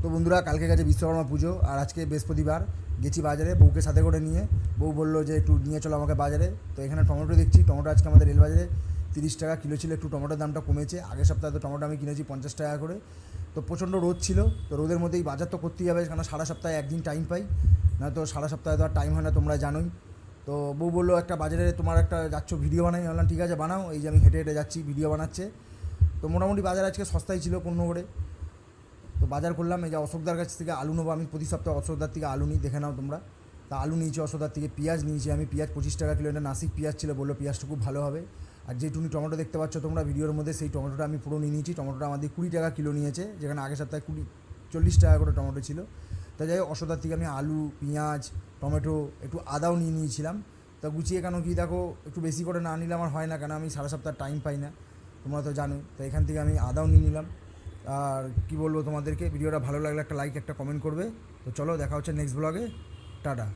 তো বন্ধুরা, কালকে গেছে বিশ্বকর্মা পুজো আর আজকে বৃহস্পতিবার। গেছি বাজারে বউকে সাথে করে নিয়ে। বউ বললো যে একটু নিয়ে চলো আমাকে বাজারে। তো এখানে টমেটো দেখছি, টমেটো আজকে আমাদের রেলবাজারে 30 টাকা কিলো ছিল। একটু টমেটোর দামটা কমেছে, আগের সপ্তাহে তো টমেটো আমি কিনেছি 50 টাকা করে। তো প্রচণ্ড রোদ ছিল, তো রোদের মধ্যেই বাজার তো করতেই হবে, কারণ সারা সপ্তাহে একদিন টাইম পাই না, তো সারা সপ্তাহে তো আর টাইম হয় না, তোমরা জানোই। তো বউ বললো একটা বাজারে তোমার একটা যাচ্ছ ভিডিও বানাই। বললাম ঠিক আছে বানাও। এই যে আমি হেঁটে হেঁটে যাচ্ছি, ভিডিও বানাচ্ছে। তো মোটামুটি বাজার আজকে সস্তাই ছিল 15 করে। তো বাজার করলাম। এই যে অশোকদার কাছ থেকে আলু নেবো, আমি প্রতি সপ্তাহে অশোকদার থেকে আলু নিই, দেখে নাও তোমরা। তা আলু নিয়েছি অশোকদার থেকে। পেঁয়াজ নিয়েছি আমি, পেঁয়াজ 25 টাকা কিলো। এটা নাসিক পেঁয়াজ ছিল, বললো পেঁয়াজটা খুব ভালো হবে। আর যেটুকুনি টমেটো দেখতে পাচ্ছ তোমরা ভিডিওর মধ্যে, সেই টমেটোটা আমি পুরো নিয়ে নিয়েছি। টমেটোটা আমাদের 20 টাকা কিলো নিয়েছে, যেখানে আগের সপ্তাহে 40 টাকা করে টমেটো ছিল। তা যাই হোক, অশোকদার থেকে আমি আলু, পেঁয়াজ, টমেটো, একটু আদাও নিয়ে নিয়েছিলাম। তা গুছিয়ে, কেন কি দেখো, একটু বেশি করে না নিলে আমার হয় না, কেন আমি সারা সপ্তাহ টাইম পাই না, তোমরা তো জানোই। তো এখান থেকে আমি আদাও নিয়ে নিলাম। আর কি বলবো তোমাদেরকে, ভিডিওটা ভালো লাগলে একটা লাইক, একটা কমেন্ট করবে। তো চলো, দেখা হচ্ছে নেক্সট ব্লগে। টাটা।